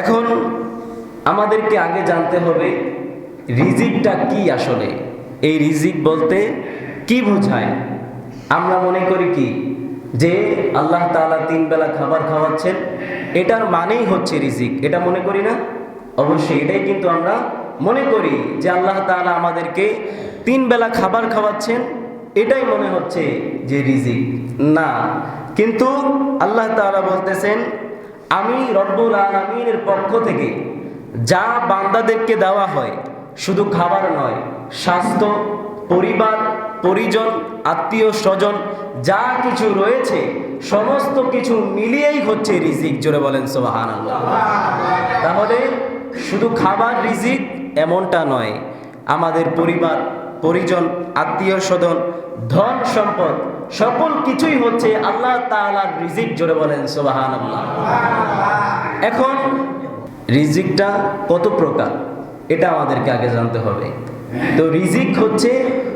এখন আমাদেরকে আগে জানতে হবে রিজিকটা কি আসলে। এই রিজিক বলতে কি বোঝায়? আমরা মনে করি কি যে আল্লাহ তাআলা 3 বেলা খাবার খাওয়াচ্ছেন, এটার মানেই হচ্ছে রিজিক। এটা মনে করি না? অবশ্যই এটাই কিন্তু আমরা মনে করি যে আল্লাহ তাআলা আমাদেরকে 3 বেলা খাবার খাওয়াচ্ছেন, এটাই মনে হচ্ছে যে রিজিক। না, কিন্তু আল্লাহ তাআলা বলতেছেন আমি রব্বুল আলামিনের পক্ষ থেকে যা বান্দাদেরকে দেওয়া হয়, শুধু খাবার নয়, স্বাস্থ্য, পরিবার, পরিজন, আত্মীয় স্বজন যা কিছু রয়েছে সমস্ত কিছু মিলিয়েই হচ্ছে রিজিক। জোরে বলেন সুবহানাল্লাহ। তাহলে শুধু খাবার রিজিক এমনটা নয়, আমাদের পরিবার, পরিজন, আত্মীয় স্বজন, ধন সম্পদ সকল কিছুই হচ্ছে আল্লাহ তাআলার রিজিক। জোরে বলেন সুবহানাল্লাহ। এখন রিজিকটা কত প্রকার এটা আমাদেরকে আগে জানতে হবে। তো রিজিক হচ্ছে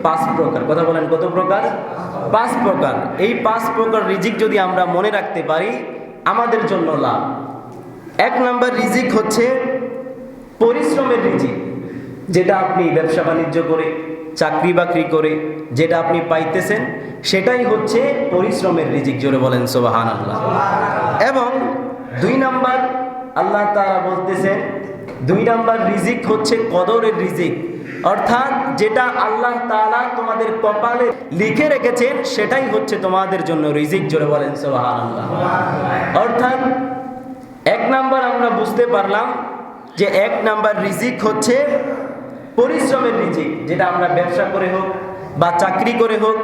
5 প্রকার। কথা বলেন কত প্রকার? 5 প্রকার। এই 5 প্রকার রিজিক যদি আমরা মনে রাখতে পারি আমাদের জন্য লাভ। 1 নম্বর রিজিক হচ্ছে পরিশ্রমের রিজিক, যেটা আপনি ব্যবসা বাণিজ্য করে, চাকরি বাকরি করে যেটা আপনি পাইতেছেন সেটাই হচ্ছে পরিশ্রমের রিজিক। জোরে বলেন সুবহানাল্লাহ। এবং 2 নম্বর আল্লাহ তাআলা বলতেছেন 2 নম্বর রিজিক হচ্ছে কদরের রিজিক, অর্থাৎ যেটা আল্লাহ তাআলা তোমাদের কপালে লিখে রেখেছেন সেটাই হচ্ছে তোমাদের জন্য রিজিক। জোরে বলেন সুবহানাল্লাহ। অর্থাৎ 1 নম্বর আমরা বুঝতে পারলাম যে 1 নম্বর রিজিক হচ্ছে পরিশ্রমের রিজিক, যেটা আমরা ব্যবসা করে হোক বা চাকরি করে হোক,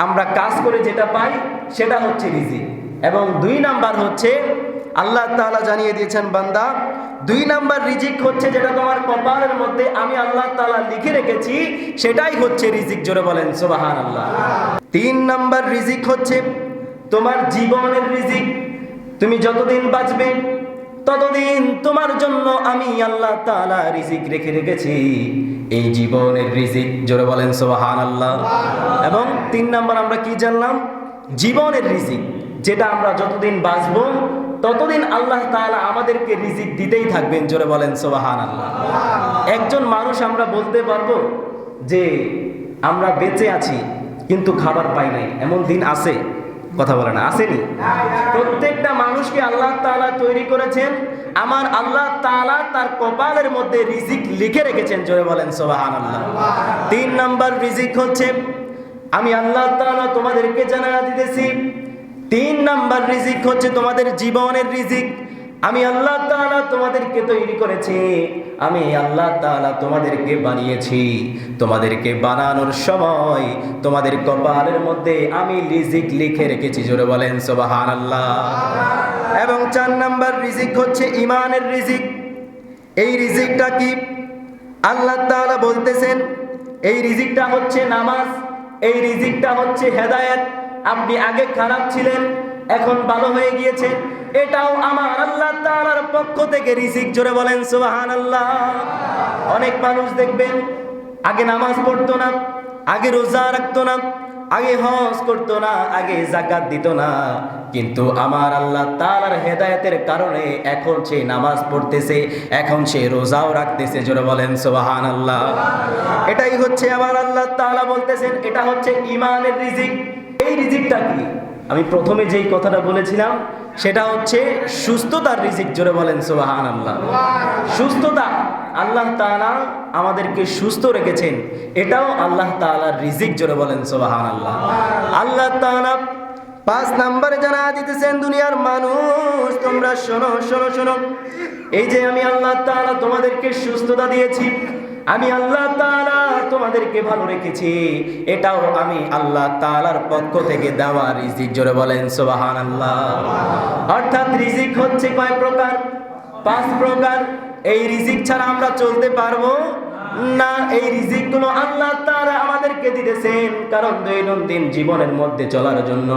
আমরা কাজ করে যেটা পাই সেটা হচ্ছে রিজিক। এবং 2 নাম্বার হচ্ছে আল্লাহ তাআলা জানিয়ে দিয়েছেন বান্দা 2 নাম্বার রিজিক হচ্ছে যেটা তোমার কপালের মধ্যে আমি আল্লাহ তাআলা লিখে রেখেছি সেটাই হচ্ছে রিজিক। জোরে বলেন সুবহানাল্লাহ। 3 নাম্বার রিজিক হচ্ছে তোমার জীবনের রিজিক। তুমি যতদিন বাঁচবে ততদিন তোমার জন্য আমি আল্লাহ তাআলা রিজিক রেখে রেখেছি, এই জীবনের রিজিক। জোরে বলেন সুবহানাল্লাহ। এবং 3 নাম্বার আমরা কি জানলাম? জীবনের রিজিক, যেটা আমরা যতদিন বাঁচবো ততদিন আল্লাহ তাআলা আমাদেরকে রিজিক দিতেই থাকবেন। জোরে বলেন সুবহানাল্লাহ। একজন মানুষ আমরা বলতে পারবো যে আমরা বেঁচে আছি কিন্তু খাবার পাই নাই, এমন দিন আছে? কথা বলে না, আসেনি? প্রত্যেকটা মানুষকে আল্লাহ তাআলা তৈরি করেছেন, আমার আল্লাহ তাআলা তার কপালের মধ্যে রিজিক লিখে রেখেছেন। জোরে বলেন সুবহানাল্লাহ। 3 নাম্বার রিজিক হচ্ছে আমি আল্লাহ তাআলা তোমাদেরকে জানায়া দিতেছি 3 নাম্বার রিজিক হচ্ছে তোমাদের জীবনের রিজিক। আমি আল্লাহ তাআলা তোমাদেরকে তৈরি করেছি, আমি আল্লাহ তাআলা তোমাদেরকে বানিয়েছি, তোমাদেরকে বানানোর সময় তোমাদের কপালের মধ্যে আমি রিজিক লিখে রেখেছি। জোরে বলেন সুবহানাল্লাহ। এবং 4 নাম্বার রিজিক হচ্ছে ঈমানের রিজিক। এই রিজিকটা কি? আল্লাহ তাআলা বলতেছেন এই রিজিকটা হচ্ছে নামাজ, এই রিজিকটা হচ্ছে হেদায়েত। আপনি আগে খারাপ ছিলেন, এখন ভালো হয়ে গিয়েছে, এটাও আমার আল্লাহ তাআলার পক্ষ থেকে রিজিক। জোরে বলেন সুবহানাল্লাহ। অনেক মানুষ দেখবেন আগে নামাজ পড়তো না, আগে রোজা রাখতো না, আগে হজ করতো না, আগে যাকাত দিত না, কিন্তু আমার আল্লাহ তাআলার হেদায়েতের কারণে এখন সে নামাজ পড়তেছে, এখন সে রোজাও রাখতেছে। জোরে বলেন সুবহানাল্লাহ। এটাই হচ্ছে আমার আল্লাহ তাআলা বলতেছেন এটা হচ্ছে ঈমানের রিজিক। এই রিজিকটা কি? আমি প্রথমে যেই কথাটা বলেছিলাম সেটা হচ্ছে সুস্থতার রিজিক। জোরে বলেন সুবহানাল্লাহ। সুস্থতা, আল্লাহ তাআলা আমাদেরকে সুস্থ রেখেছেন, এটাও আল্লাহ তাআলার রিজিক। জোরে বলেন সুবহানাল্লাহ। আল্লাহ তাআলা 5 নম্বরে জানা দিতেছেন দুনিয়ার মানুষ তোমরা শোনো শোনো শোনো, এই যে আমি আল্লাহ তাআলা তোমাদেরকে সুস্থতা দিয়েছি, আমি আল্লাহ তাআলা তোমাদেরকে ভালো রেখেছি, এটাও আমি আল্লাহ তাআলার পক্ষ থেকে দেওয়া রিজিক। জোরে বলেন সুবহানাল্লাহ। অর্থাৎ রিজিক হচ্ছে কয় প্রকার? 5 প্রকার। এই রিজিক ছাড়া আমরা চলতে পারবো না। এই রিজিকগুলো আল্লাহ তাআলা আমাদেরকে দিতেছেন কারণ দৈনন্দিন জীবনের মধ্যে চলার জন্য।